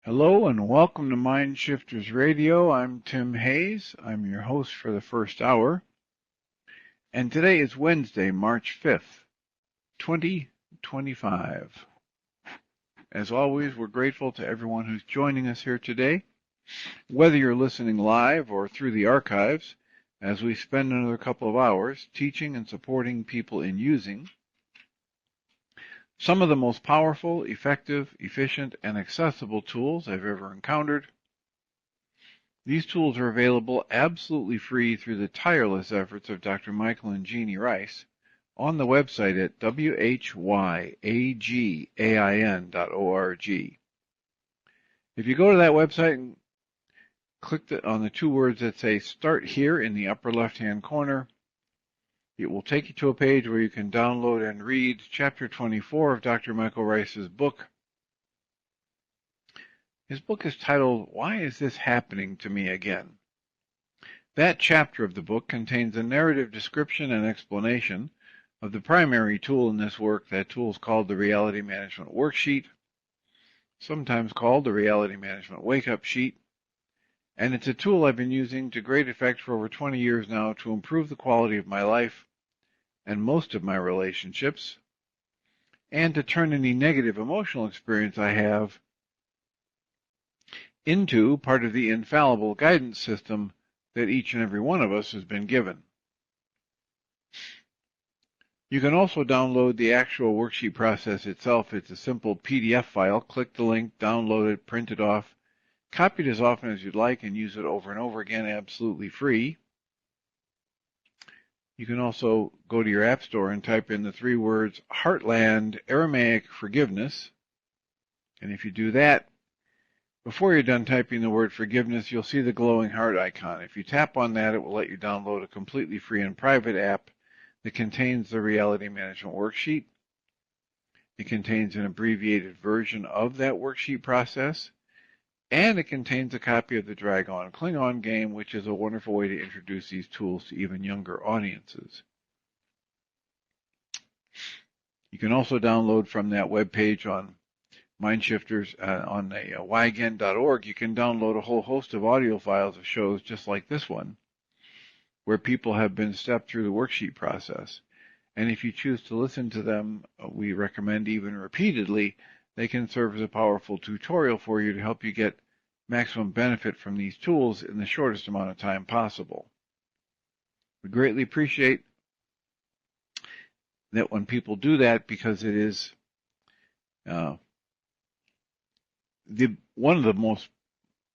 Hello and welcome to Mind Shifters Radio. I'm Tim Hayes. I'm your host for the first hour. And today is Wednesday, March 5th, 2025. As always, we're grateful to everyone who's joining us here today, whether you're listening live or through the archives, as we spend another couple of hours teaching and supporting people in using some of the most powerful, effective, efficient, and accessible tools I've ever encountered. These tools are available absolutely free through the tireless efforts of Dr. Michael and Jeannie Ryce on the website at whyagain.org. If you go to that website and click on the two words that say Start Here in the upper left-hand corner, it will take you to a page where you can download and read Chapter 24 of Dr. Michael Ryce's book. His book is titled, Why Is This Happening to Me Again? That chapter of the book contains a narrative description and explanation of the primary tool in this work. That tool is called the Reality Management Worksheet, sometimes called the Reality Management Wake-Up Sheet, and it's a tool I've been using to great effect for over 20 years now to improve the quality of my life and most of my relationships, and to turn any negative emotional experience I have into part of the infallible guidance system that each and every one of us has been given. You can also download the actual worksheet process itself. It's a simple PDF file. Click the link, download it, print it off, copy it as often as you'd like, and use it over and over again absolutely free. You can also go to your App Store and type in the three words Heartland Aramaic Forgiveness. And if you do that, before you're done typing the word forgiveness, you'll see the glowing heart icon. If you tap on that, it will let you download a completely free and private app that contains the Reality Management Worksheet. It contains an abbreviated version of that worksheet process, and it contains a copy of the Dragon Klingon game, which is a wonderful way to introduce these tools to even younger audiences. You can also download from that webpage on Mindshifters on whyagain.org. You can download a whole host of audio files of shows just like this one, where people have been stepped through the worksheet process. And if you choose to listen to them, we recommend even repeatedly, they can serve as a powerful tutorial for you to help you get maximum benefit from these tools in the shortest amount of time possible. We greatly appreciate that when people do that, because it is one of the most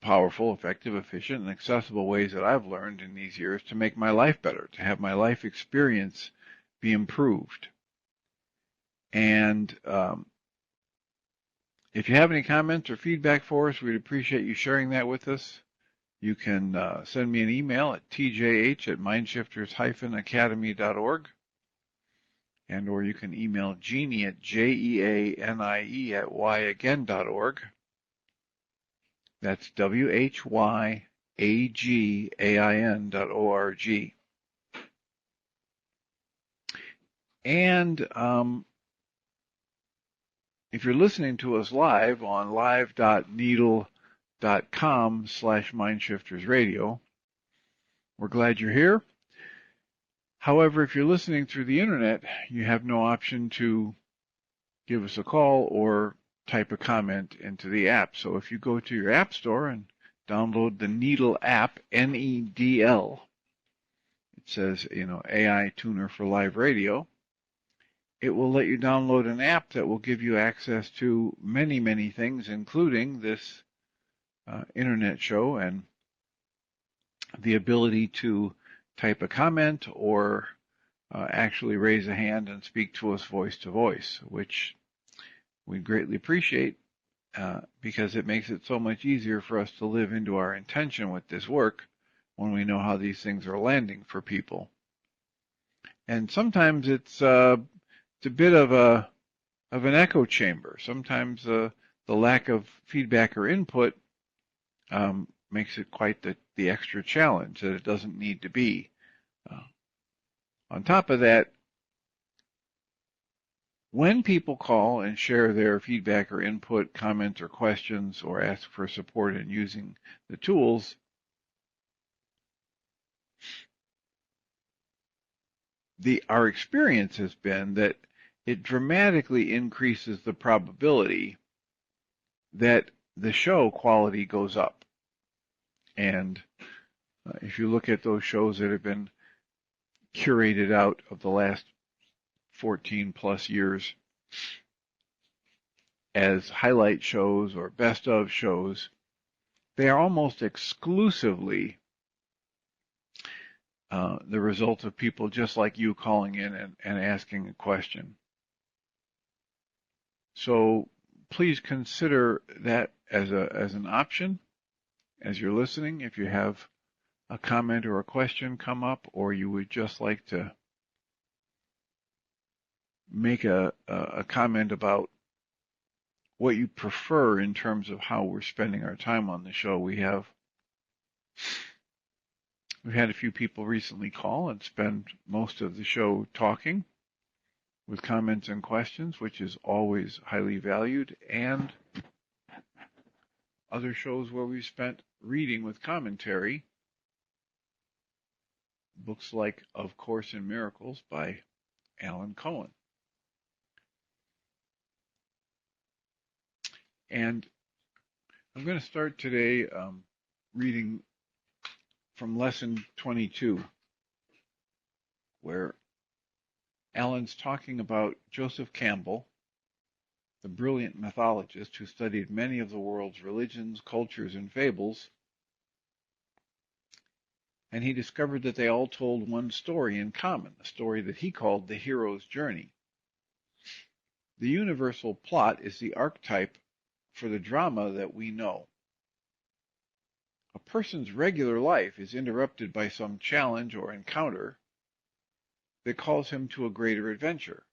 powerful, effective, efficient, and accessible ways that I've learned in these years to make my life better, to have my life experience be improved. And if you have any comments or feedback for us, we'd appreciate you sharing that with us. You can send me an email at tjh@mindshifters-academy.org, and or you can email Jeannie at jeanie@whyagain.org. That's whyagain.org. And if you're listening to us live on live.needle.com/mindshiftersradio, we're glad you're here. However, if you're listening through the internet, you have no option to give us a call or type a comment into the app. So if you go to your App Store and download the Needle app, N-E-D-L, it says, AI Tuner for Live Radio, it will let you download an app that will give you access to many, many things, including this internet show and the ability to type a comment or actually raise a hand and speak to us voice to voice, which we greatly appreciate because it makes it so much easier for us to live into our intention with this work when we know how these things are landing for people. And sometimes it's a bit of an echo chamber. Sometimes the lack of feedback or input makes it quite the extra challenge that it doesn't need to be. On top of that, When people call and share their feedback or input, comments or questions, or ask for support in using the tools, our experience has been that it dramatically increases the probability that the show quality goes up. And if you look at those shows that have been curated out of the last 14 plus years as highlight shows or best of shows, they are almost exclusively the result of people just like you calling in and asking a question. So please consider that as an option as you're listening. If you have a comment or a question come up, or you would just like to make a comment about what you prefer in terms of how we're spending our time on the show, we've had a few people recently call and spend most of the show talking with comments and questions, which is always highly valued, and other shows where we've spent reading with commentary, books like Of Course in Miracles by Alan Cohen. And I'm going to start today reading from lesson 22, where Alan's talking about Joseph Campbell, the brilliant mythologist who studied many of the world's religions, cultures, and fables, and he discovered that they all told one story in common, a story that he called the hero's journey. The universal plot is the archetype for the drama that we know. A person's regular life is interrupted by some challenge or encounter that calls him to a greater adventure.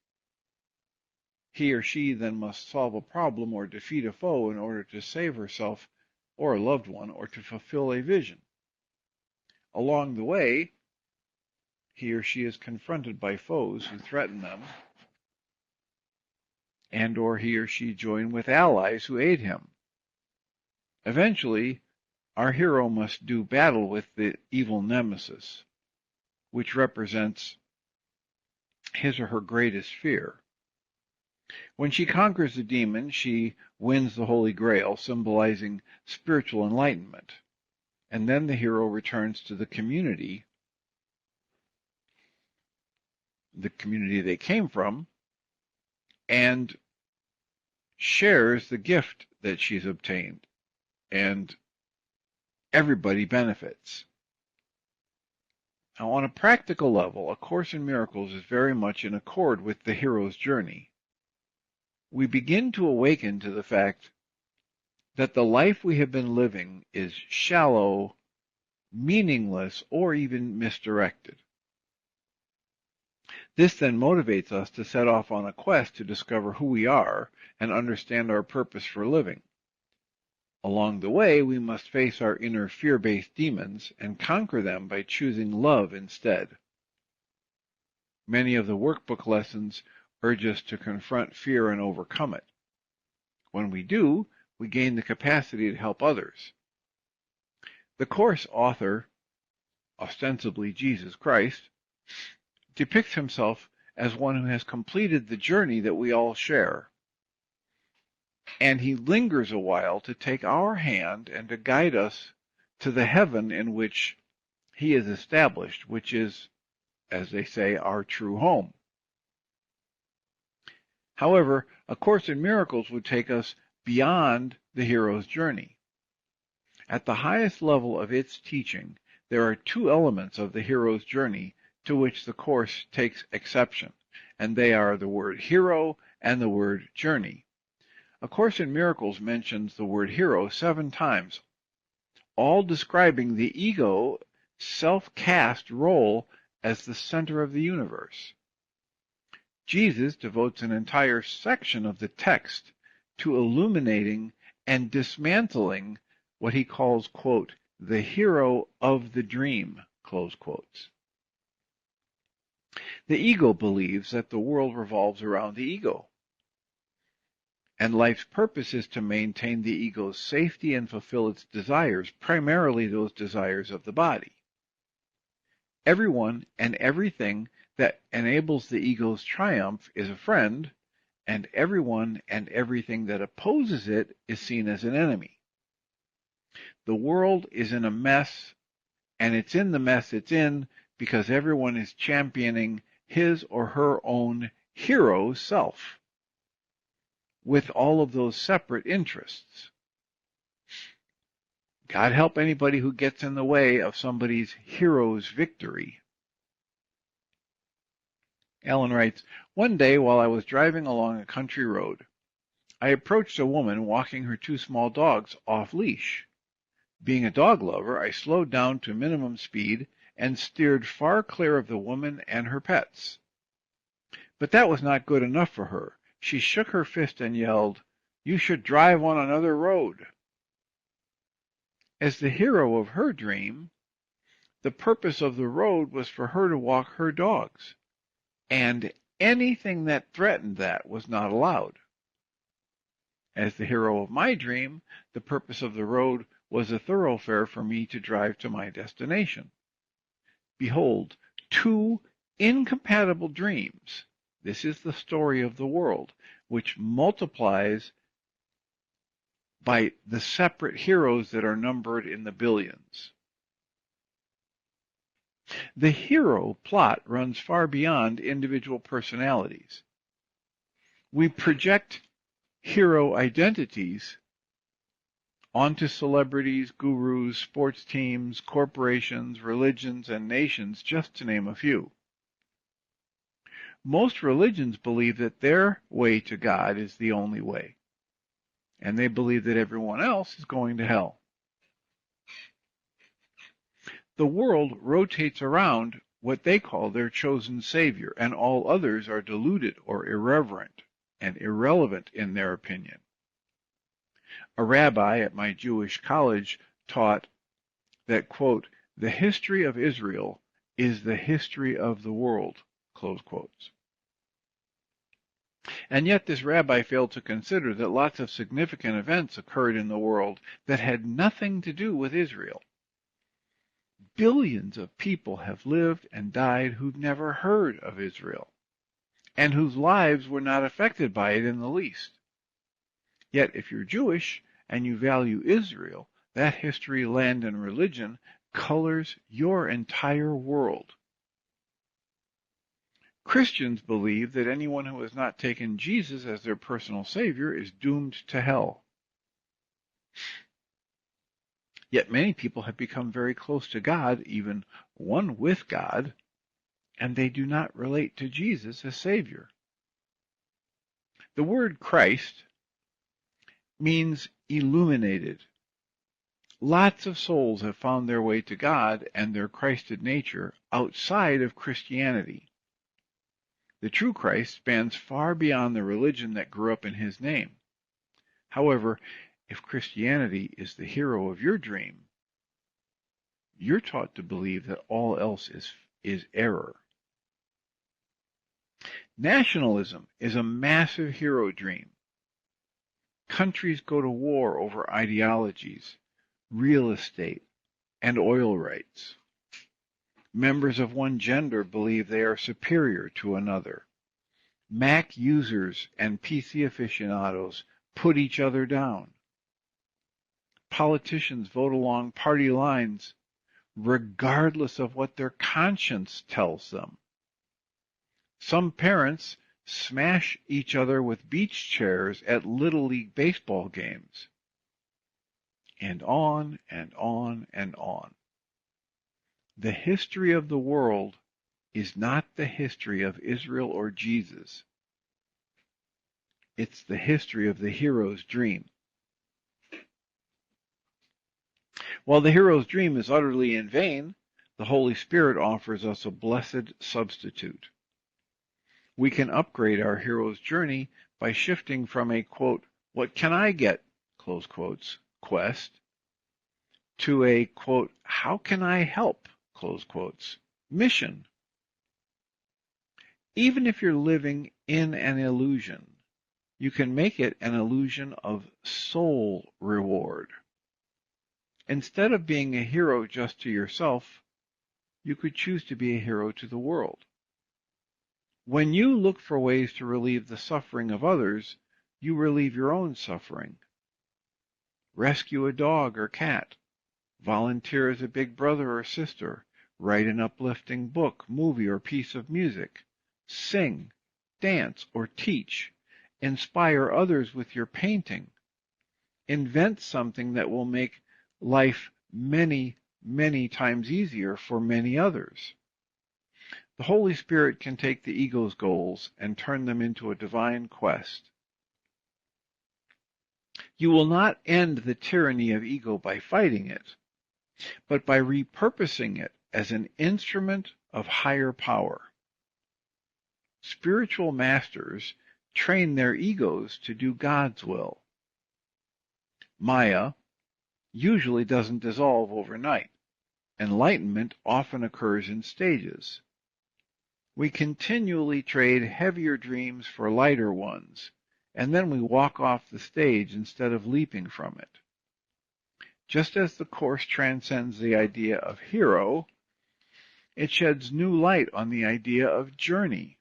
He or she then must solve a problem or defeat a foe in order to save herself or a loved one, or to fulfill a vision. Along the way, he or she is confronted by foes who threaten them, and or he or she join with allies who aid him. Eventually, our hero must do battle with the evil nemesis, which represents his or her greatest fear. When she conquers the demon, she wins the Holy Grail, symbolizing spiritual enlightenment. And then the hero returns to the community they came from, and shares the gift that she's obtained. And everybody benefits. Now, on a practical level, A Course in Miracles is very much in accord with the hero's journey. We begin to awaken to the fact that the life we have been living is shallow, meaningless, or even misdirected. This then motivates us to set off on a quest to discover who we are and understand our purpose for living. Along the way, we must face our inner fear-based demons and conquer them by choosing love instead. Many of the workbook lessons urge us to confront fear and overcome it. When we do, we gain the capacity to help others. The Course author, ostensibly Jesus Christ, depicts himself as one who has completed the journey that we all share. And he lingers a while to take our hand and to guide us to the heaven in which he is established, which is, as they say, our true home. However, A Course in Miracles would take us beyond the hero's journey. At the highest level of its teaching, there are two elements of the hero's journey to which the Course takes exception, and they are the word hero and the word journey. A Course in Miracles mentions the word hero 7 times, all describing the ego self-cast role as the center of the universe. Jesus devotes an entire section of the text to illuminating and dismantling what he calls, quote, the hero of the dream, close quotes. The ego believes that the world revolves around the ego, And life's purpose is to maintain the ego's safety and fulfill its desires, primarily those desires of the body. Everyone and everything that enables the ego's triumph is a friend, and everyone and everything that opposes it is seen as an enemy. The world is in a mess, and it's in the mess it's in because everyone is championing his or her own hero self with all of those separate interests. God help anybody who gets in the way of somebody's hero's victory. Alan writes, one day while I was driving along a country road, I approached a woman walking her two small dogs off leash. Being a dog lover, I slowed down to minimum speed and steered far clear of the woman and her pets. But that was not good enough for her. She shook her fist and yelled, "You should drive on another road." As the hero of her dream, the purpose of the road was for her to walk her dogs, and anything that threatened that was not allowed. As the hero of my dream, the purpose of the road was a thoroughfare for me to drive to my destination. Behold, two incompatible dreams. This is the story of the world, which multiplies by the separate heroes that are numbered in the billions. The hero plot runs far beyond individual personalities. We project hero identities onto celebrities, gurus, sports teams, corporations, religions, and nations, just to name a few. Most religions believe that their way to God is the only way, and they believe that everyone else is going to hell. The world rotates around what they call their chosen savior, and all others are deluded or irreverent and irrelevant in their opinion. A rabbi at my Jewish college taught that, quote, the history of Israel is the history of the world, close quotes. And yet this rabbi failed to consider that lots of significant events occurred in the world that had nothing to do with Israel. Billions of people have lived and died who've never heard of Israel, and whose lives were not affected by it in the least. Yet if you're Jewish and you value Israel, that history, land, and religion colors your entire world. Christians believe that anyone who has not taken Jesus as their personal savior is doomed to hell. Yet many people have become very close to God, even one with God, and they do not relate to Jesus as Savior. The word Christ means illuminated. Lots of souls have found their way to God and their Christed nature outside of Christianity. The true Christ spans far beyond the religion that grew up in his name. However, if Christianity is the hero of your dream, you're taught to believe that all else is error. Nationalism is a massive hero dream. Countries go to war over ideologies, real estate, and oil rights. Members of one gender believe they are superior to another. Mac users and PC aficionados put each other down. Politicians vote along party lines regardless of what their conscience tells them. Some parents smash each other with beach chairs at Little League baseball games. And on and on and on. The history of the world is not the history of Israel or Jesus. It's the history of the hero's dream. While the hero's dream is utterly in vain, the Holy Spirit offers us a blessed substitute. We can upgrade our hero's journey by shifting from a, quote, what can I get, close quotes, quest, to a, quote, how can I help, close quotes, mission. Even if you're living in an illusion, you can make it an illusion of soul reward. Instead of being a hero just to yourself, you could choose to be a hero to the world. When you look for ways to relieve the suffering of others, you relieve your own suffering. Rescue a dog or cat. Volunteer as a big brother or sister. Write an uplifting book, movie, or piece of music. Sing, dance, or teach. Inspire others with your painting. Invent something that will make life many, many times easier for many others. The Holy Spirit can take the ego's goals and turn them into a divine quest. You will not end the tyranny of ego by fighting it, but by repurposing it as an instrument of higher power. Spiritual masters train their egos to do God's will. Maya usually doesn't dissolve overnight. Enlightenment often occurs in stages. We continually trade heavier dreams for lighter ones, and then we walk off the stage instead of leaping from it. Just as the Course transcends the idea of hero, it sheds new light on the idea of journey.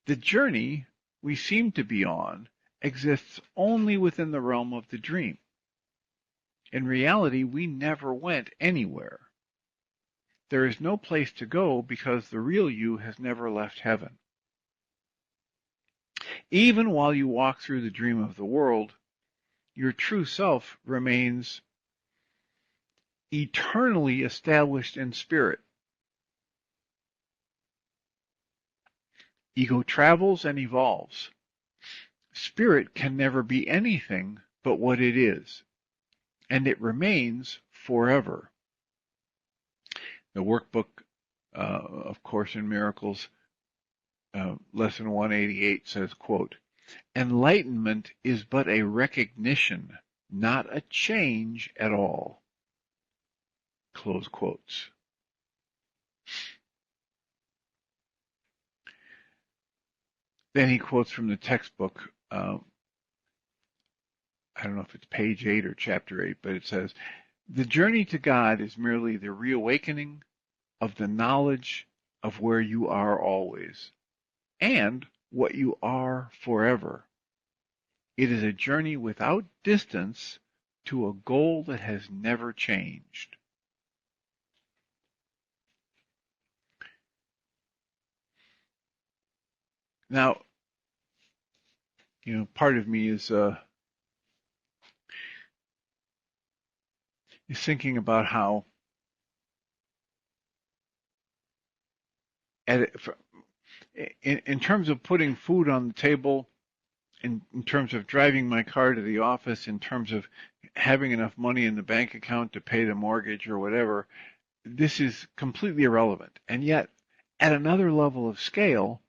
The journey we seem to be on exists only within the realm of the dream. In reality, we never went anywhere. There is no place to go because the real you has never left heaven. Even while you walk through the dream of the world, your true self remains eternally established in spirit. Ego travels and evolves. Spirit can never be anything but what it is, and it remains forever. The workbook of Course in Miracles, lesson 188 says, quote, "Enlightenment is but a recognition, not a change at all." Close quotes. Then he quotes from the textbook, I don't know if it's page 8 or chapter 8, but it says, "The journey to God is merely the reawakening of the knowledge of where you are always, and what you are forever. It is a journey without distance to a goal that has never changed." Now, part of me is thinking about how in terms of putting food on the table, in terms of driving my car to the office, in terms of having enough money in the bank account to pay the mortgage or whatever, this is completely irrelevant. And yet, at another level of scale,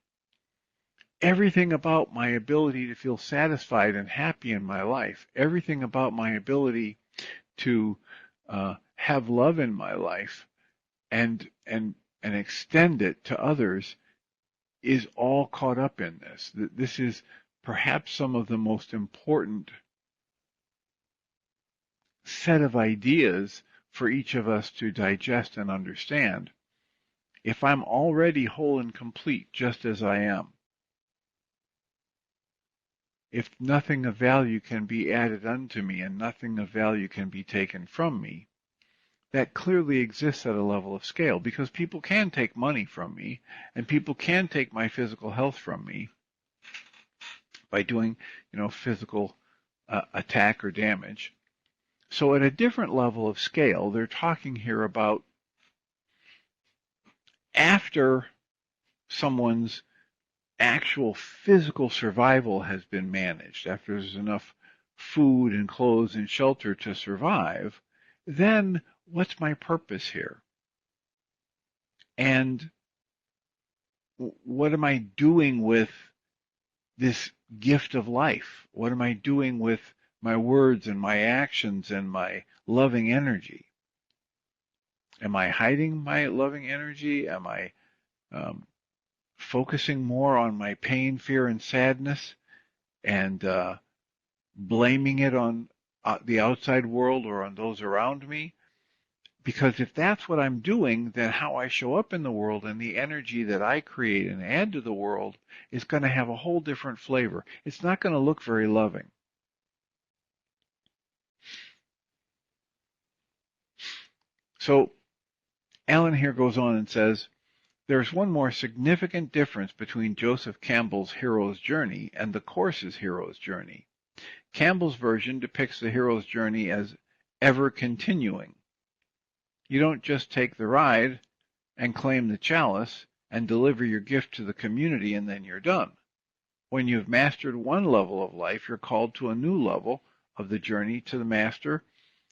everything about my ability to feel satisfied and happy in my life, everything about my ability to have love in my life and extend it to others is all caught up in this. This is perhaps some of the most important set of ideas for each of us to digest and understand. If I'm already whole and complete just as I am, if nothing of value can be added unto me and nothing of value can be taken from me, that clearly exists at a level of scale, because people can take money from me and people can take my physical health from me by doing, physical attack or damage. So at a different level of scale, they're talking here about after someone's actual physical survival has been managed, after there's enough food and clothes and shelter to survive, then what's my purpose here? And what am I doing with this gift of life? What am I doing with my words and my actions and my loving energy? Am I hiding my loving energy? Am I focusing more on my pain, fear, and sadness, and blaming it on the outside world or on those around me. Because if that's what I'm doing, then how I show up in the world and the energy that I create and add to the world is going to have a whole different flavor. It's not going to look very loving. So Alan here goes on and says, there's one more significant difference between Joseph Campbell's hero's journey and the Course's hero's journey. Campbell's version depicts the hero's journey as ever continuing. You don't just take the ride and claim the chalice and deliver your gift to the community and then you're done. When you've mastered one level of life, you're called to a new level of the journey to the master,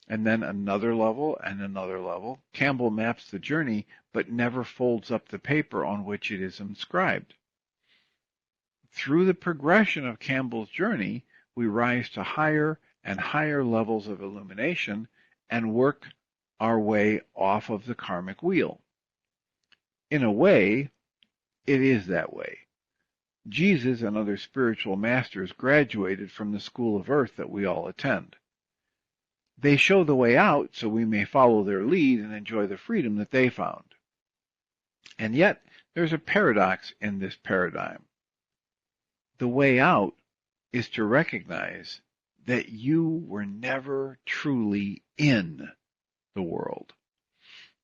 and then another level and another level. Campbell maps the journey, but never folds up the paper on which it is inscribed. Through the progression of Campbell's journey, we rise to higher and higher levels of illumination and work our way off of the karmic wheel. In a way, it is that way. Jesus and other spiritual masters graduated from the school of earth that we all attend. They show the way out so we may follow their lead and enjoy the freedom that they found. And yet, there's a paradox in this paradigm. The way out is to recognize that you were never truly in the world.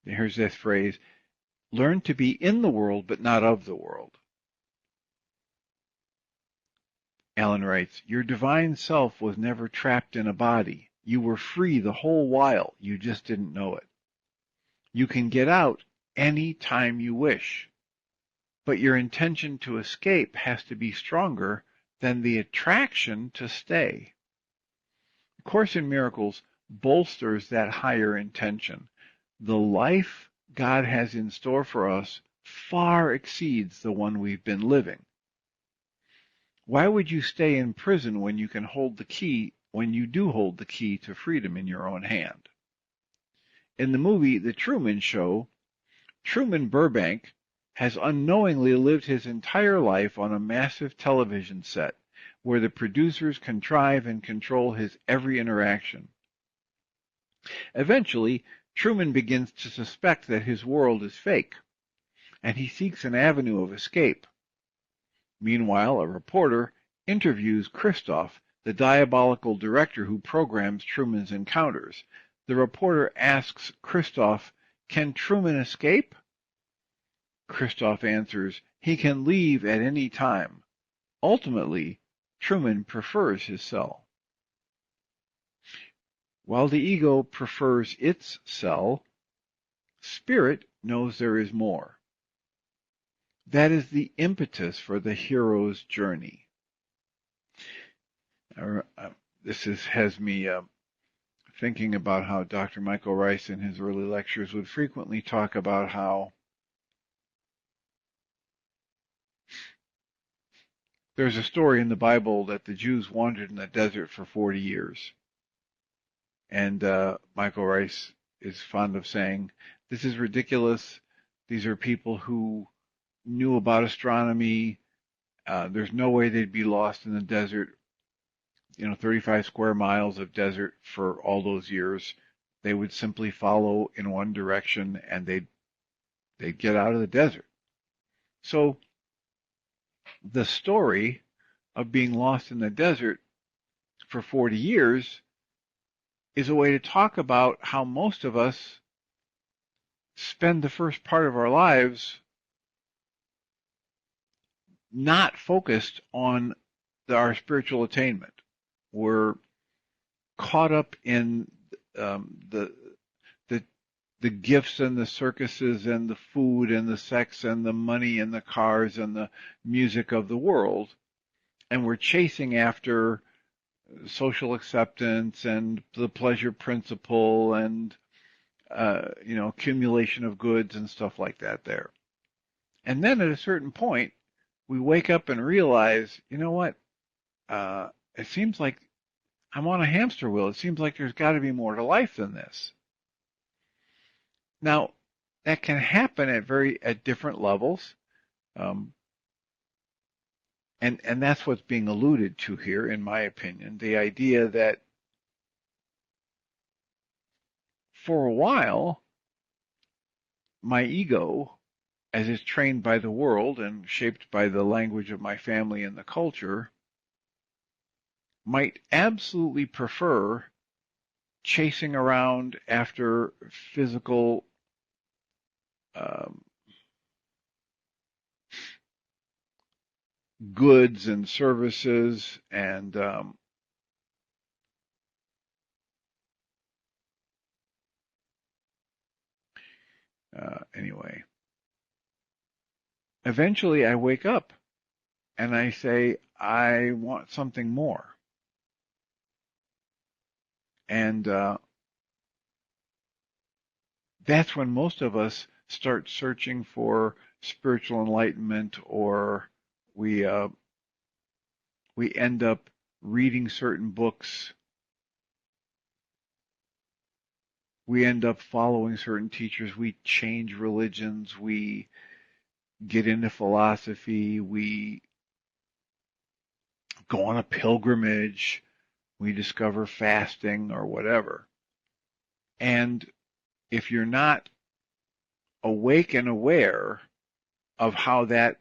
Here's this phrase, learn to be in the world but not of the world. Alan writes, your divine self was never trapped in a body. You were free the whole while, you just didn't know it. You can get out any time you wish, but your intention to escape has to be stronger than the attraction to stay. A Course in Miracles bolsters that higher intention. The life God has in store for us far exceeds the one we've been living. Why would you stay in prison when you can hold the key, when you do hold the key to freedom in your own hand? In the movie The Truman Show, Truman Burbank has unknowingly lived his entire life on a massive television set where the producers contrive and control his every interaction. Eventually, Truman begins to suspect that his world is fake, and he seeks an avenue of escape. Meanwhile, a reporter interviews Christoph, the diabolical director who programs Truman's encounters. The reporter asks Christoph, can Truman escape? Christoph answers, he can leave at any time. Ultimately, Truman prefers his cell. While the ego prefers its cell, spirit knows there is more. That is the impetus for the hero's journey. This has me thinking about how Dr. Michael Ryce in his early lectures would frequently talk about how there's a story in the Bible that the Jews wandered in the desert for 40 years. And Michael Ryce is fond of saying, this is ridiculous. These are people who knew about astronomy. There's no way they'd be lost in the desert. 35 square miles of desert for all those years. They would simply follow in one direction and they'd get out of the desert. So the story of being lost in the desert for 40 years is a way to talk about how most of us spend the first part of our lives not focused on our spiritual attainment. We're caught up in the gifts and the circuses and the food and the sex and the money and the cars and the music of the world, and we're chasing after social acceptance and the pleasure principle and accumulation of goods and stuff like that there. And then at a certain point, we wake up and realize, you know what? It seems like I'm on a hamster wheel. It seems like there's got to be more to life than this. Now, that can happen at different levels. And that's what's being alluded to here, in my opinion, the idea that for a while, my ego, as it's trained by the world and shaped by the language of my family and the culture, might absolutely prefer chasing around after physical um, goods and services and anyway, eventually I wake up and I say, I want something more. And that's when most of us start searching for spiritual enlightenment, or we uh, we end up reading certain books, we end up following certain teachers, we change religions, we get into philosophy, we go on a pilgrimage, we discover fasting or whatever. And if you're not awake and aware of how that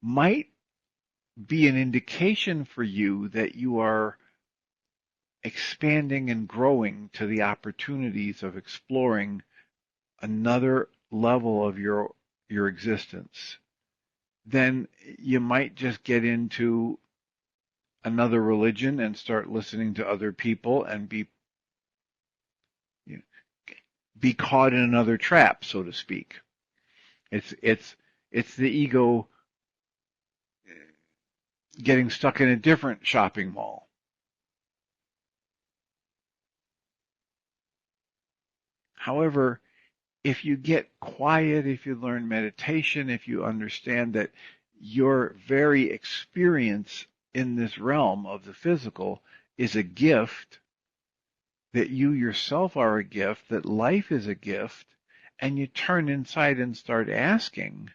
might be an indication for you that you are expanding and growing to the opportunities of exploring another level of your existence, then you might just get into another religion and start listening to other people and you know, be caught in another trap, so to speak. It's the ego getting stuck in a different shopping mall. However, if you get quiet, if you learn meditation, if you understand that your very experience in this realm of the physical is a gift, that you yourself are a gift, that life is a gift, and you turn inside and start asking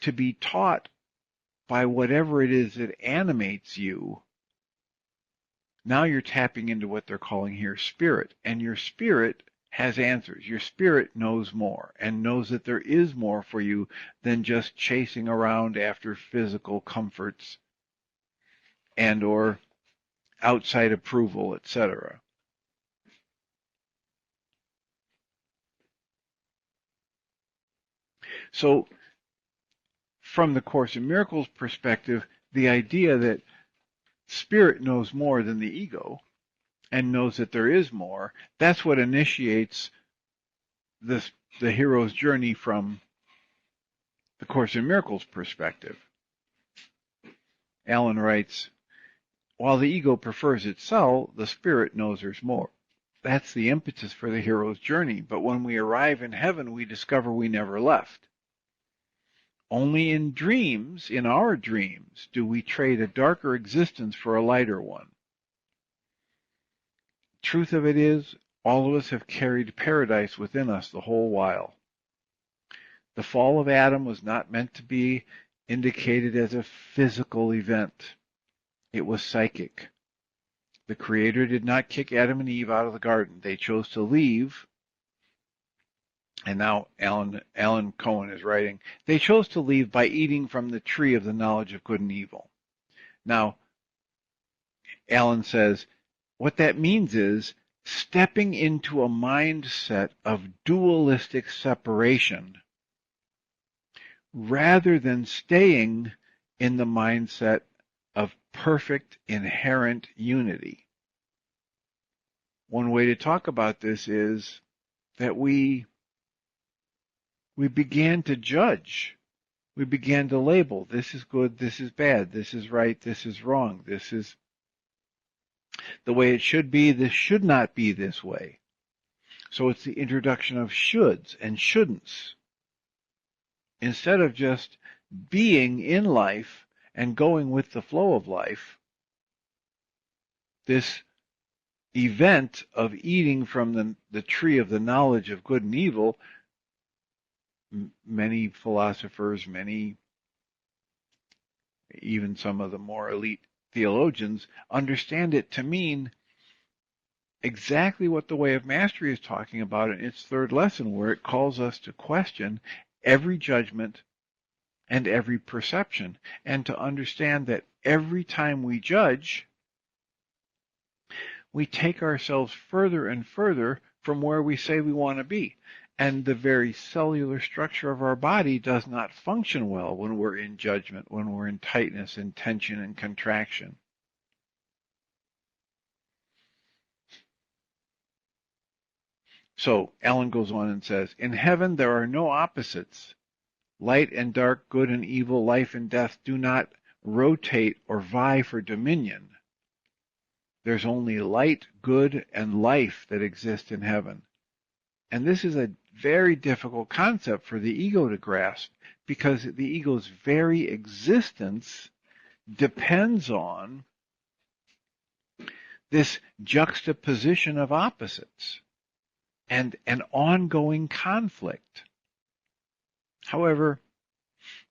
to be taught by whatever it is that animates you, now you're tapping into what they're calling here spirit. And your spirit has answers. Your spirit knows more and knows that there is more for you than just chasing around after physical comforts and or outside approval, etc. So from the Course in Miracles perspective, the idea that spirit knows more than the ego and knows that there is more, that's what initiates this, the hero's journey from the Course in Miracles perspective. Alan writes, while the ego prefers its cell, the spirit knows there's more. That's the impetus for the hero's journey. But when we arrive in heaven, we discover we never left. Only in dreams, in our dreams, do we trade a darker existence for a lighter one. Truth of it is, all of us have carried paradise within us the whole while. The fall of Adam was not meant to be indicated as a physical event. It was psychic. The Creator did not kick Adam and Eve out of the garden. They chose to leave. And now Alan Cohen is writing, they chose to leave by eating from the tree of the knowledge of good and evil. Now, Alan says, what that means is stepping into a mindset of dualistic separation rather than staying in the mindset of perfect inherent unity. One way to talk about this is that we began to judge. We began to label, this is good, this is bad, this is right, this is wrong, this is the way it should be, this should not be this way. So it's the introduction of shoulds and shouldn'ts. Instead of just being in life and going with the flow of life, this event of eating from the tree of the knowledge of good and evil many philosophers, even some of the more elite theologians, understand it to mean exactly what the Way of Mastery is talking about in its third lesson, where it calls us to question every judgment and every perception, and to understand that every time we judge, we take ourselves further and further from where we say we want to be. And the very cellular structure of our body does not function well when we're in judgment, when we're in tightness and tension and contraction. So Alan goes on and says, in heaven there are no opposites. Light and dark, good and evil, life and death do not rotate or vie for dominion. There's only light, good, and life that exist in heaven. And this is a very difficult concept for the ego to grasp, because the ego's very existence depends on this juxtaposition of opposites and an ongoing conflict. However,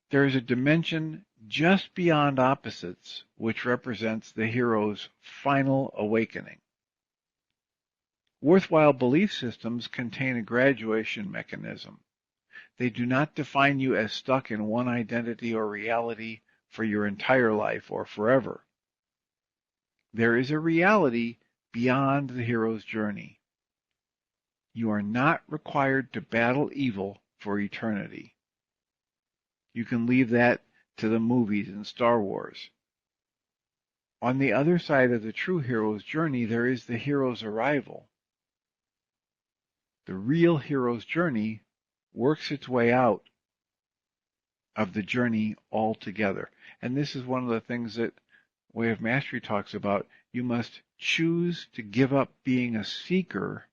there is a dimension just beyond opposites which represents the hero's final awakening. Worthwhile belief systems contain a graduation mechanism. They do not define you as stuck in one identity or reality for your entire life or forever. There is a reality beyond the hero's journey. You are not required to battle evil for eternity. You can leave that to the movies and Star Wars. On the other side of the true hero's journey, there is the hero's arrival. The real hero's journey works its way out of the journey altogether. And this is one of the things that Way of Mastery talks about. You must choose to give up being a seeker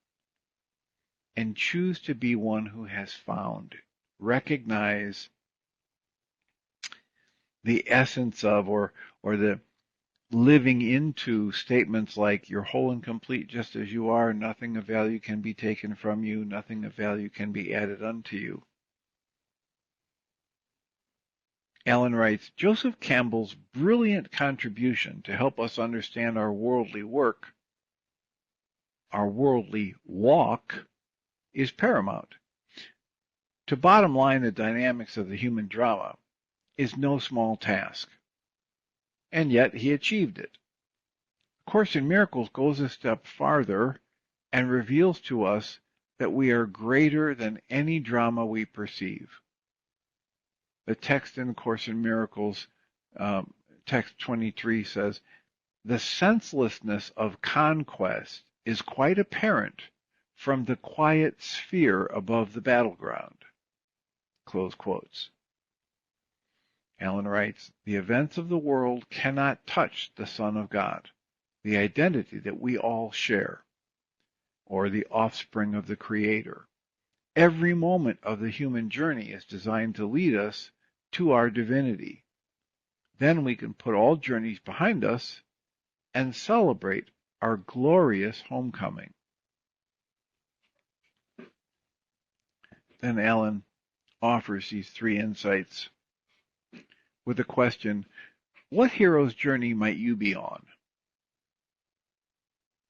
and choose to be one who has found. Recognize the essence of or the living into statements like, you're whole and complete just as you are, nothing of value can be taken from you, nothing of value can be added unto you. Alan writes, Joseph Campbell's brilliant contribution to help us understand our worldly work, our worldly walk, is paramount. To bottom line the dynamics of the human drama is no small task. And yet he achieved it. A Course in Miracles goes a step farther and reveals to us that we are greater than any drama we perceive. The text in A Course in Miracles, text 23 says, the senselessness of conquest is quite apparent from the quiet sphere above the battleground. Close quotes. Alan writes, the events of the world cannot touch the Son of God, the identity that we all share, or the offspring of the Creator. Every moment of the human journey is designed to lead us to our divinity. Then we can put all journeys behind us and celebrate our glorious homecoming. Then Alan offers these three insights with the question, what hero's journey might you be on?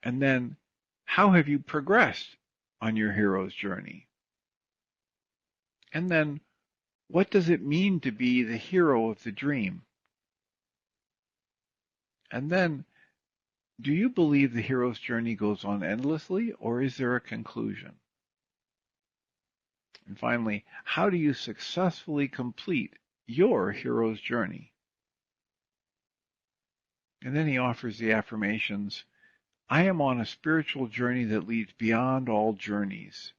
And then, how have you progressed on your hero's journey? And then, what does it mean to be the hero of the dream? And then, do you believe the hero's journey goes on endlessly, or is there a conclusion? And finally, how do you successfully complete your hero's journey? And then he offers the affirmations, I am on a spiritual journey that leads beyond all journeys.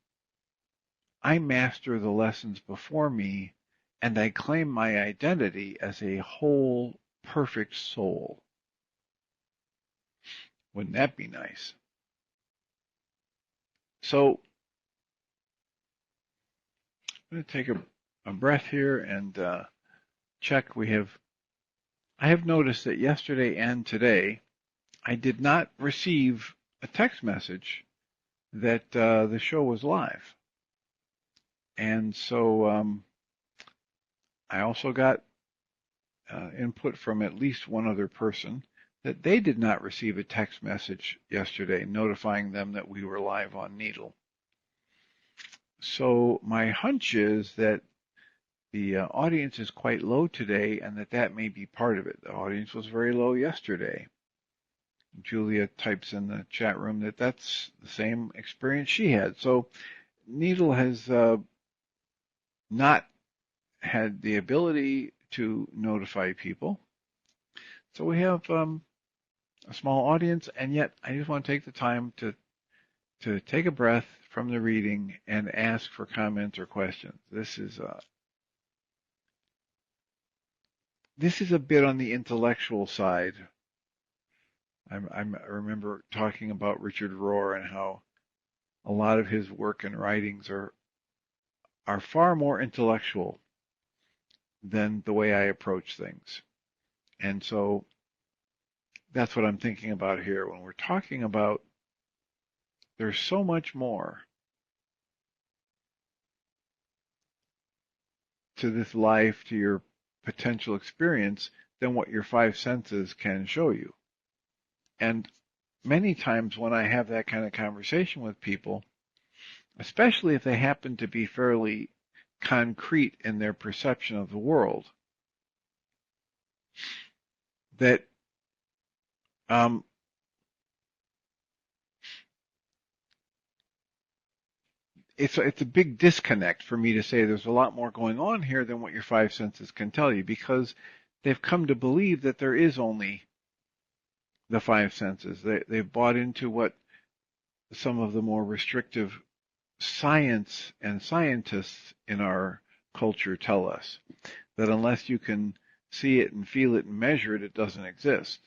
I master the lessons before me, and I claim my identity as a whole, perfect soul. Wouldn't that be nice? So, I'm going to take a breath here and check. I have noticed that yesterday and today, I did not receive a text message that the show was live. And so I also got input from at least one other person that they did not receive a text message yesterday notifying them that we were live on Needle. So my hunch is that the audience is quite low today, and that may be part of it. The audience was very low yesterday. Julia types in the chat room that that's the same experience she had. So Needle has not had the ability to notify people. So we have a small audience, and yet I just want to take the time to take a breath from the reading and ask for comments or questions. This is a bit on the intellectual side. I remember talking about Richard Rohr and how a lot of his work and writings are far more intellectual than the way I approach things. And so that's what I'm thinking about here when we're talking about there's so much more to this life, to your potential experience, than what your five senses can show you. And many times when I have that kind of conversation with people, especially if they happen to be fairly concrete in their perception of the world, that it's a big disconnect for me to say there's a lot more going on here than what your five senses can tell you, because they've come to believe that there is only the five senses. They've bought into what some of the more restrictive science and scientists in our culture tell us, that unless you can see it and feel it and measure it, it doesn't exist.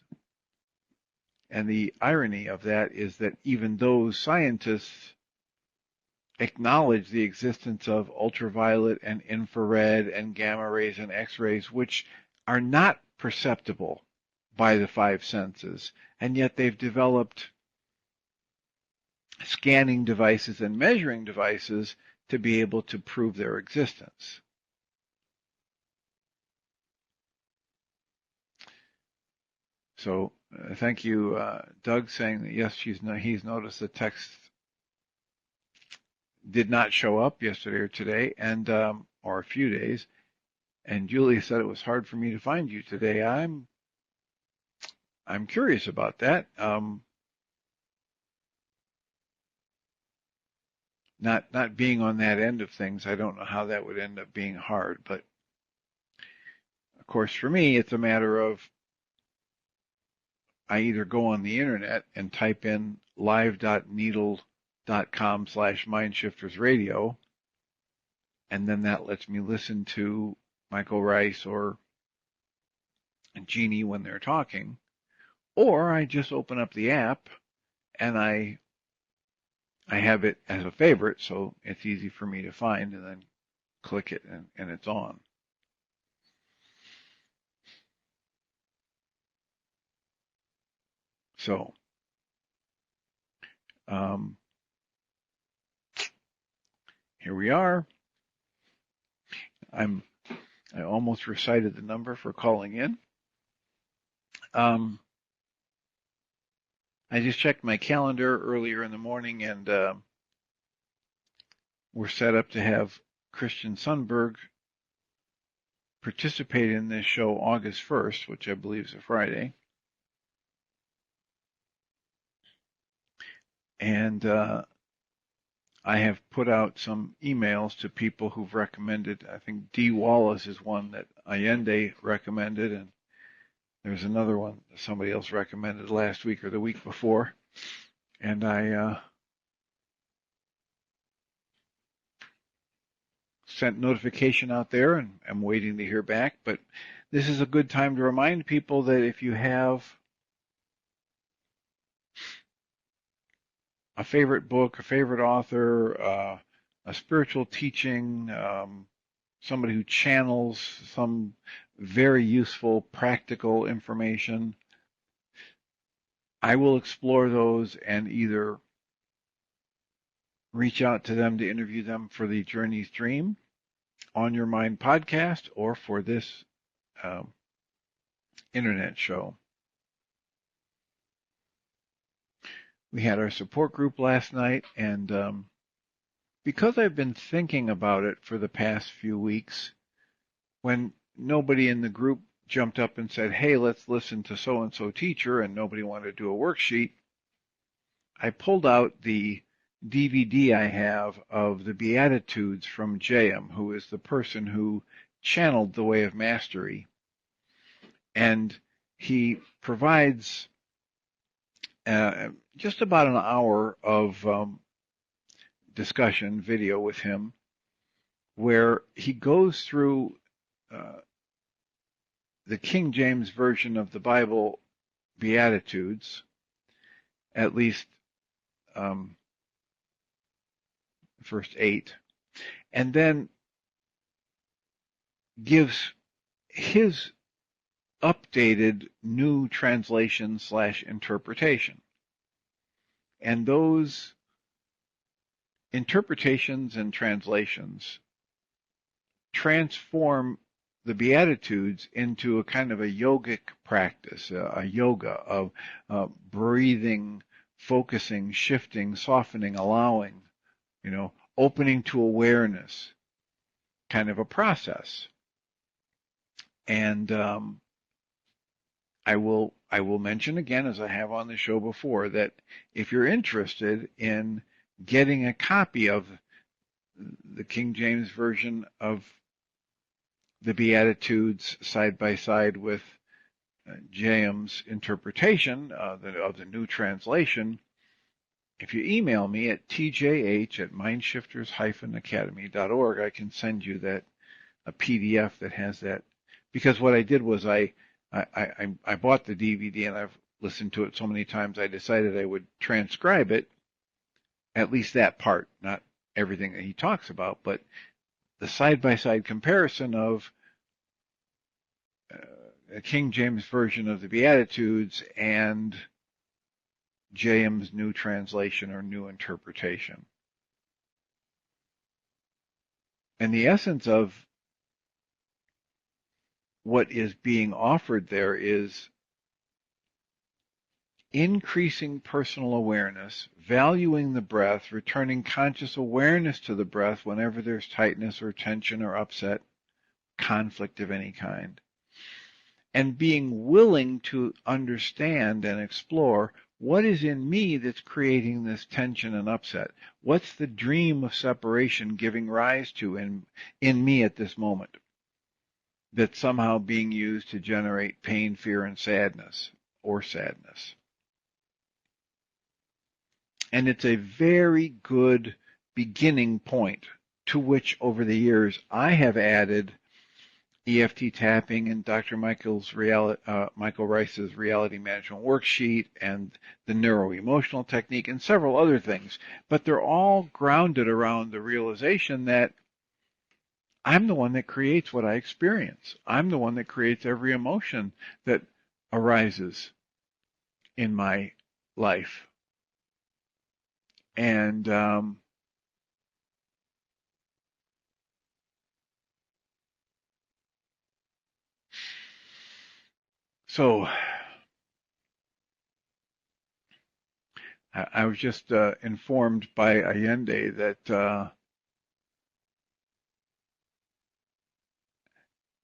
And the irony of that is that even those scientists acknowledge the existence of ultraviolet and infrared and gamma rays and X-rays, which are not perceptible by the five senses, and yet they've developed scanning devices and measuring devices to be able to prove their existence. So thank you, Doug, saying that yes, he's noticed the text did not show up yesterday or today, and or a few days. And Julie said it was hard for me to find you today. I'm curious about that. Not being on that end of things, I don't know how that would end up being hard. But of course, for me, it's a matter of I either go on the internet and type in live.needle.com/mindshiftersradio, and then that lets me listen to Michael Ryce or Jeannie when they're talking, or I just open up the app and I have it as a favorite, so it's easy for me to find, and then click it and it's on. So here we are. I almost recited the number for calling in. I just checked my calendar earlier in the morning, and we're set up to have Christian Sundberg participate in this show August 1st, which I believe is a Friday. And I have put out some emails to people who've recommended. I think D. Wallace is one that Allende recommended, and there's another one that somebody else recommended last week or the week before. And I sent notification out there, and I'm waiting to hear back. But this is a good time to remind people that if you have a favorite book, a favorite author, a spiritual teaching, somebody who channels some very useful, practical information, I will explore those and either reach out to them to interview them for the Journey's Dream On Your Mind podcast or for this um, internet show. We had our support group last night, and because I've been thinking about it for the past few weeks, when nobody in the group jumped up and said, hey, let's listen to so-and-so teacher, and nobody wanted to do a worksheet, I pulled out the DVD I have of the Beatitudes from J.M., who is the person who channeled the Way of Mastery. And he provides just about an hour of discussion video with him where he goes through the King James Version of the Bible Beatitudes, at least first 8, and then gives his updated new translation / interpretation. And those interpretations and translations transform the Beatitudes into a kind of a yogic practice, a yoga of breathing, focusing, shifting, softening, allowing, opening to awareness, kind of a process. And I will mention again, as I have on the show before, that if you're interested in getting a copy of the King James Version of the Beatitudes side by side with J.M.'s interpretation of the new translation, if you email me at tjh@mindshifters-academy.org, I can send you a PDF that has that. Because what I did was I bought the DVD and I've listened to it so many times, I decided I would transcribe it, at least that part, not everything that he talks about, but the side-by-side comparison of a King James Version of the Beatitudes and J.M.'s new translation or new interpretation. And the essence of what is being offered there is increasing personal awareness, valuing the breath, returning conscious awareness to the breath whenever there's tightness or tension or upset, conflict of any kind, and being willing to understand and explore what is in me that's creating this tension and upset. What's the dream of separation giving rise to in me at this moment that's somehow being used to generate pain, fear, and sadness, or sadness. And it's a very good beginning point to which over the years I have added EFT tapping and Dr. Michael Ryce's reality management worksheet and the neuro-emotional technique and several other things. But they're all grounded around the realization that I'm the one that creates what I experience. I'm the one that creates every emotion that arises in my life. And so I was just informed by Allende that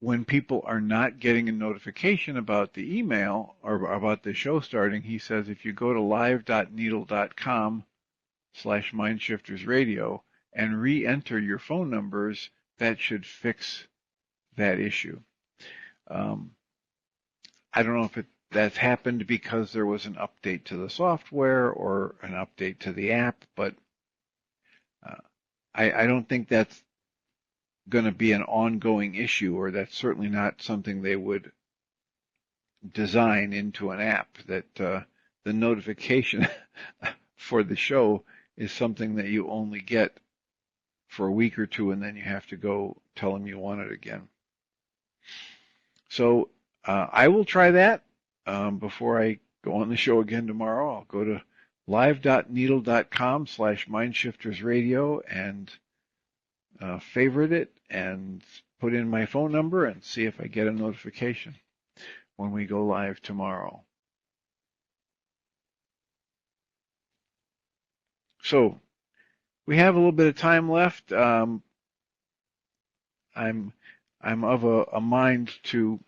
when people are not getting a notification about the email or about the show starting, he says if you go to live.needle.com/mindshiftersradio and re-enter your phone numbers, that should fix that issue. I don't know if that's happened because there was an update to the software or an update to the app, but I don't think that's going to be an ongoing issue, or that's certainly not something they would design into an app, that the notification for the show is something that you only get for a week or two and then you have to go tell them you want it again. So I will try that before I go on the show again tomorrow. I'll go to live.needle.com/mindshiftersradio and favorite it and put in my phone number and see if I get a notification when we go live tomorrow. So we have a little bit of time left. I'm of a mind to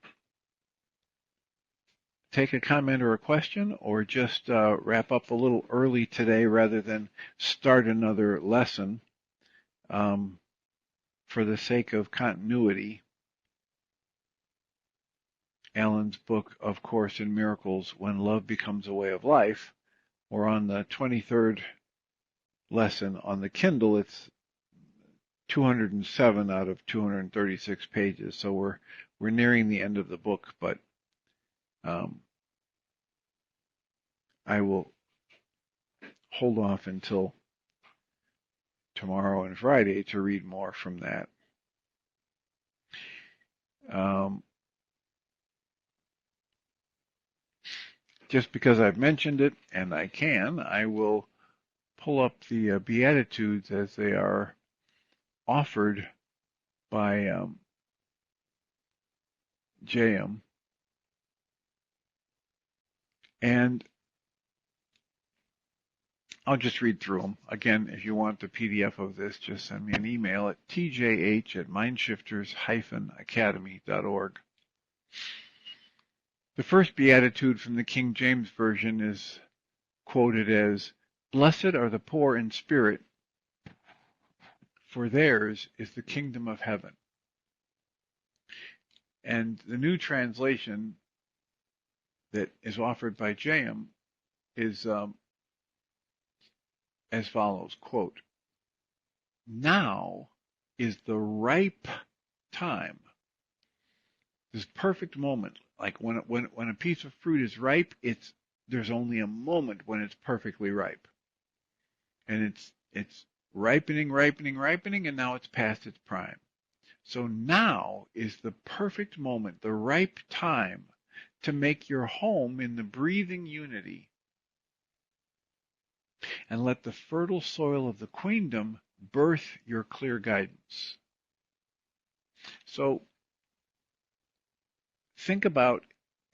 take a comment or a question, or just wrap up a little early today rather than start another lesson for the sake of continuity. Alan's book, Of Course in Miracles, When Love Becomes a Way of Life. We're on the 23rd lesson on the Kindle. It's 207 out of 236 pages, so we're nearing the end of the book, but I will hold off until tomorrow and Friday to read more from that. Just because I've mentioned it, and I will pull up the Beatitudes as they are offered by J.M. And I'll just read through them. Again, if you want the PDF of this, just send me an email at tjh@mindshifters-academy.org. The first Beatitude from the King James Version is quoted as, "Blessed are the poor in spirit, for theirs is the kingdom of heaven." And the new translation that is offered by J.M. is as follows, quote, "Now is the ripe time." This perfect moment, like when a piece of fruit is ripe, there's only a moment when it's perfectly ripe. And it's ripening, and now it's past its prime. So now is the perfect moment, the ripe time, to make your home in the breathing unity, and let the fertile soil of the queendom birth your clear guidance. So think about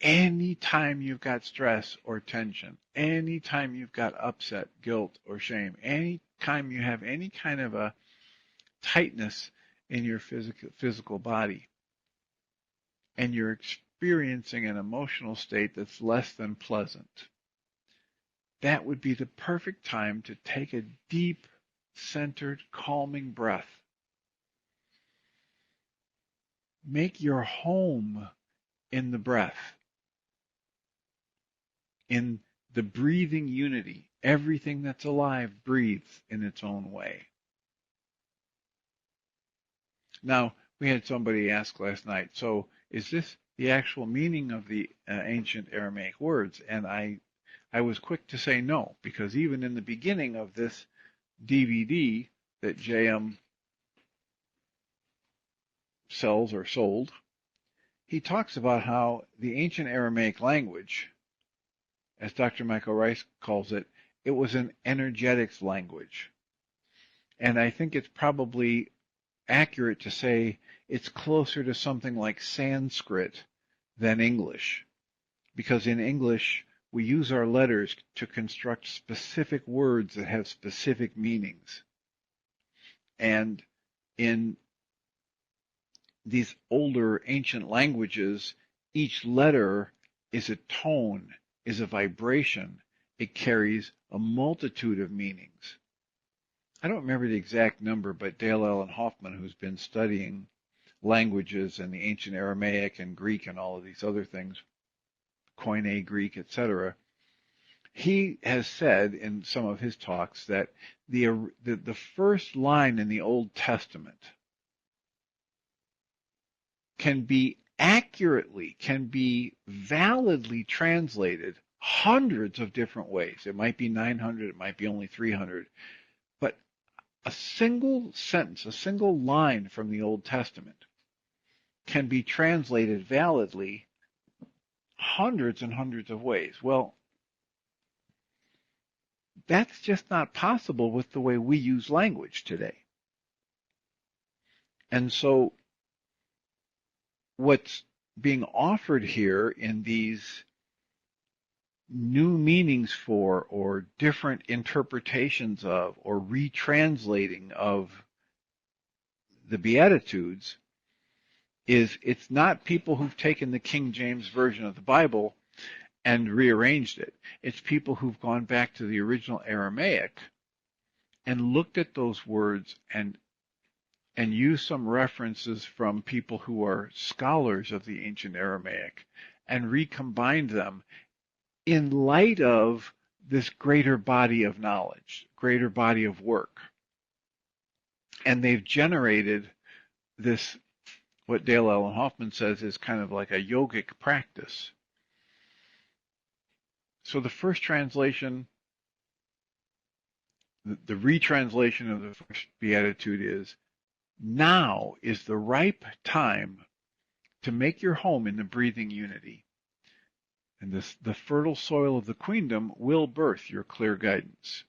any time you've got stress or tension, any time you've got upset, guilt, or shame, any time you have any kind of a tightness in your physical body, and you're experiencing an emotional state that's less than pleasant. That would be the perfect time to take a deep, centered, calming breath. Make your home in the breath, in the breathing unity. Everything that's alive breathes in its own way. Now, we had somebody ask last night, so is this the actual meaning of the ancient Aramaic words? And I was quick to say no, because even in the beginning of this DVD that JM sells or sold, he talks about how the ancient Aramaic language, as Dr. Michael Ryce calls it, it was an energetics language. And I think it's probably accurate to say it's closer to something like Sanskrit than English, because in English we use our letters to construct specific words that have specific meanings. And in these older ancient languages, each letter is a tone, is a vibration. It carries a multitude of meanings. I don't remember the exact number, but Dale Allen Hoffman, who's been studying languages and the ancient Aramaic and Greek and all of these other things, Koine Greek, etc., he has said in some of his talks that the first line in the Old Testament can be validly translated hundreds of different ways. It might be 900, it might be only 300, but a single sentence, a single line from the Old Testament can be translated validly hundreds and hundreds of ways. Well, That's just not possible with the way we use language today. And so what's being offered here in these new meanings for, or different interpretations of, or retranslating of the Beatitudes is, it's not people who've taken the King James Version of the Bible and rearranged it. It's people who've gone back to the original Aramaic and looked at those words and used some references from people who are scholars of the ancient Aramaic and recombined them in light of this greater body of knowledge, greater body of work. And they've generated this, what Dale Allen Hoffman says is kind of like a yogic practice. So the first translation, the retranslation of the first beatitude is, now is the ripe time to make your home in the breathing unity. And the fertile soil of the queendom will birth your clear guidance.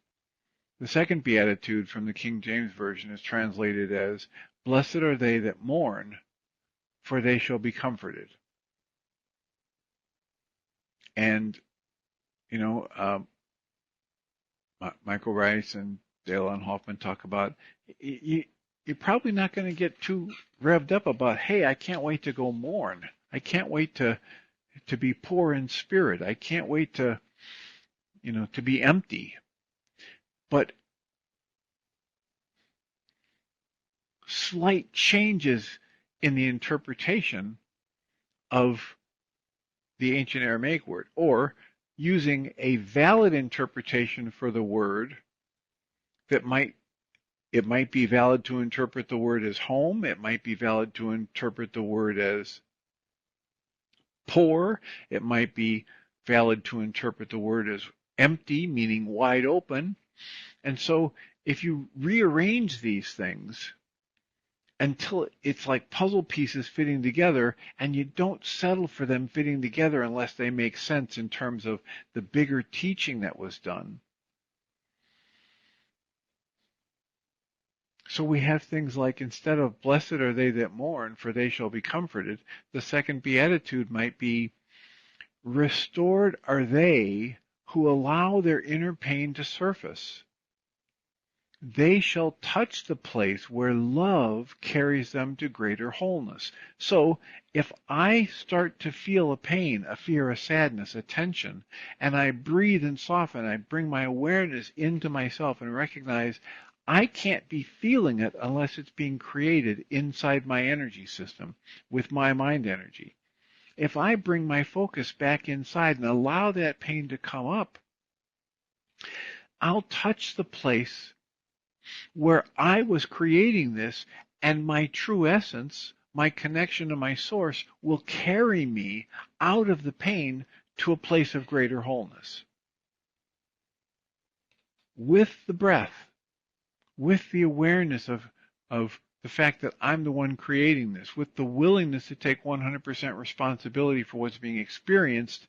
The second beatitude from the King James Version is translated as, blessed are they that mourn, for they shall be comforted. And, you know, Michael Ryce and Dale Allen Hoffman talk about, you're probably not going to get too revved up about, hey, I can't wait to go mourn. I can't wait to be poor in spirit. I can't wait to, to be empty. But slight changes in the interpretation of the ancient Aramaic word, or using a valid interpretation for the word that it might be valid to interpret the word as home. It might be valid to interpret the word as poor. It might be valid to interpret the word as empty, meaning wide open. And so if you rearrange these things until it's like puzzle pieces fitting together, and you don't settle for them fitting together unless they make sense in terms of the bigger teaching that was done. So we have things like, instead of blessed are they that mourn, for they shall be comforted, the second beatitude might be, restored are they who allow their inner pain to surface. They shall touch the place where love carries them to greater wholeness. So if I start to feel a pain, a fear, a sadness, a tension, and I breathe and soften, I bring my awareness into myself and recognize I can't be feeling it unless it's being created inside my energy system with my mind energy. If I bring my focus back inside and allow that pain to come up, I'll touch the place where I was creating this, and my true essence, my connection to my source, will carry me out of the pain to a place of greater wholeness. With the breath, with the awareness of the fact that I'm the one creating this, with the willingness to take 100% responsibility for what's being experienced,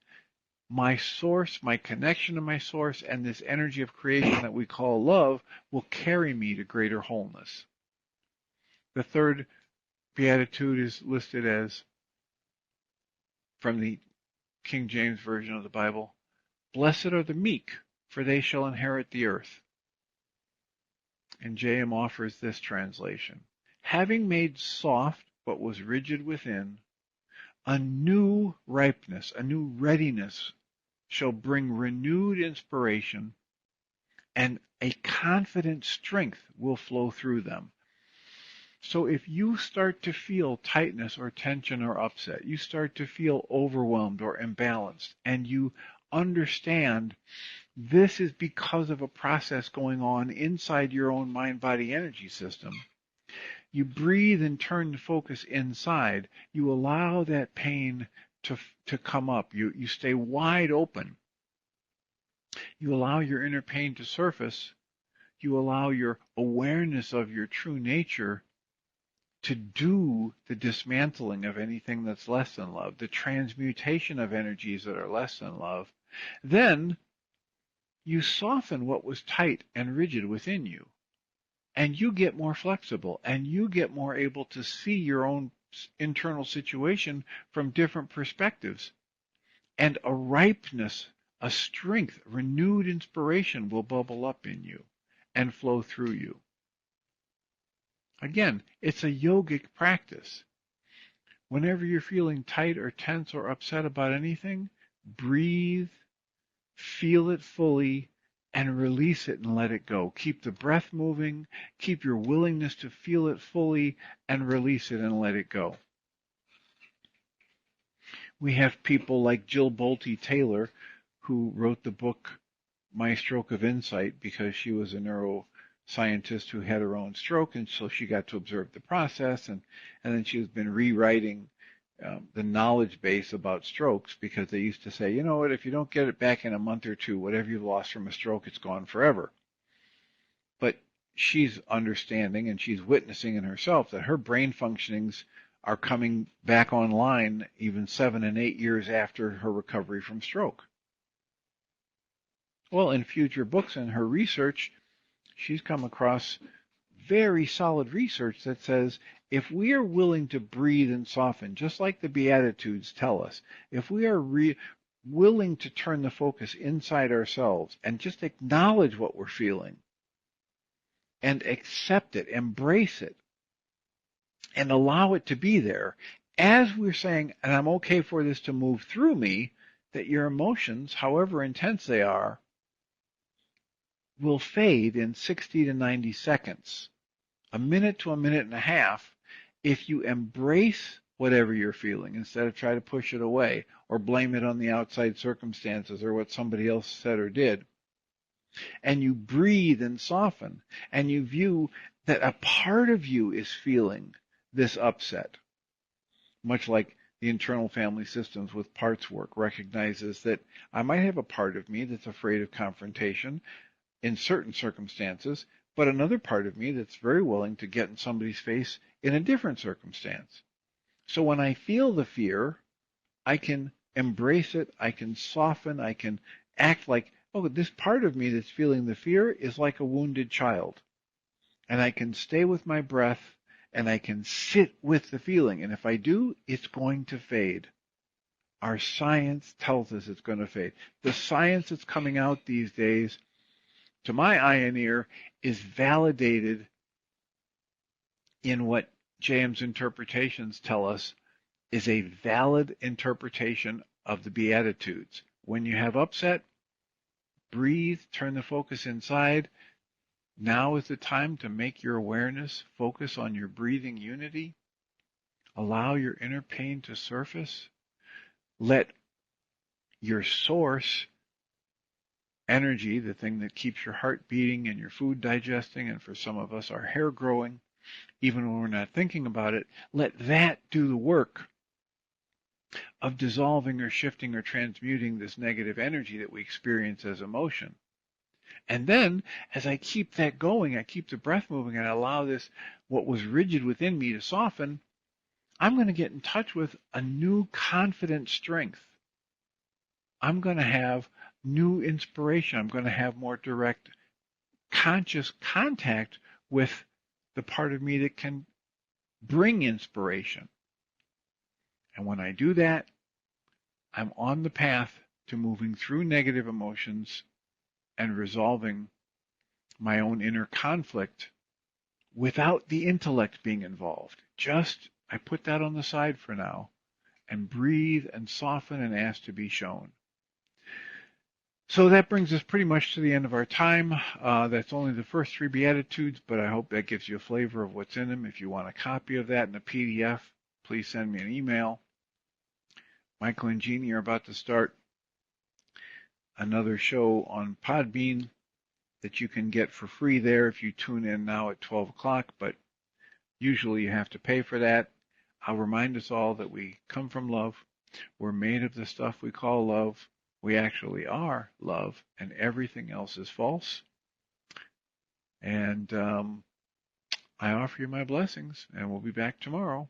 my source, my connection to my source, and this energy of creation that we call love will carry me to greater wholeness. The third beatitude is listed as, from the King James Version of the Bible, blessed are the meek, for they shall inherit the earth. And J.M. offers this translation, having made soft what was rigid within, a new ripeness, a new readiness shall bring renewed inspiration, and a confident strength will flow through them. So if you start to feel tightness or tension or upset, you start to feel overwhelmed or imbalanced, and you understand this is because of a process going on inside your own mind-body energy system, you breathe and turn the focus inside. You allow that pain to come up. You stay wide open. You allow your inner pain to surface. You allow your awareness of your true nature to do the dismantling of anything that's less than love, the transmutation of energies that are less than love. Then you soften what was tight and rigid within you. And you get more flexible, and you get more able to see your own internal situation from different perspectives. And a ripeness, a strength, renewed inspiration will bubble up in you and flow through you. Again, it's a yogic practice. Whenever you're feeling tight or tense or upset about anything, breathe, feel it fully, and release it and let it go. Keep the breath moving, keep your willingness to feel it fully, and release it and let it go. We have people like Jill Bolte Taylor, who wrote the book My Stroke of Insight because she was a neuroscientist who had her own stroke, and so she got to observe the process, and then she's been rewriting the knowledge base about strokes, because they used to say, you know what, if you don't get it back in a month or two, whatever you've lost from a stroke, it's gone forever. But she's understanding and she's witnessing in herself that her brain functionings are coming back online even 7 and 8 years after her recovery from stroke. Well, in future books and her research, she's come across very solid research that says if we are willing to breathe and soften, just like the Beatitudes tell us, if we are willing to turn the focus inside ourselves and just acknowledge what we're feeling and accept it, embrace it, and allow it to be there, as we're saying, and I'm okay for this to move through me, that your emotions, however intense they are, will fade in 60 to 90 seconds. A minute to a minute and a half, if you embrace whatever you're feeling instead of try to push it away or blame it on the outside circumstances or what somebody else said or did, and you breathe and soften, and you view that a part of you is feeling this upset, much like the internal family systems with parts work recognizes that I might have a part of me that's afraid of confrontation in certain circumstances, but another part of me that's very willing to get in somebody's face in a different circumstance. So when I feel the fear, I can embrace it, I can soften, I can act like, oh, this part of me that's feeling the fear is like a wounded child. And I can stay with my breath, and I can sit with the feeling. And if I do, it's going to fade. Our science tells us it's going to fade. The science that's coming out these days, to my eye and ear, is validated in what James interpretations tell us is a valid interpretation of the Beatitudes. When you have upset, breathe, turn the focus inside. Now is the time to make your awareness focus on your breathing unity. Allow your inner pain to surface. Let your source energy, the thing that keeps your heart beating and your food digesting, and for some of us our hair growing, even when we're not thinking about it, let that do the work of dissolving or shifting or transmuting this negative energy that we experience as emotion. And then, as I keep that going, I keep the breath moving and I allow this, what was rigid within me, to soften, I'm going to get in touch with a new confident strength. I'm going to have new inspiration. I'm going to have more direct conscious contact with the part of me that can bring inspiration. And when I do that, I'm on the path to moving through negative emotions and resolving my own inner conflict without the intellect being involved. Just, I put that on the side for now and breathe and soften and ask to be shown. So that brings us pretty much to the end of our time. That's only the first 3 Beatitudes, but I hope that gives you a flavor of what's in them. If you want a copy of that in a PDF, please send me an email. Michael and Jeannie are about to start another show on Podbean that you can get for free there if you tune in now at 12 o'clock, but usually you have to pay for that. I'll remind us all that we come from love. We're made of the stuff we call love. We actually are love, and everything else is false. And I offer you my blessings, and we'll be back tomorrow.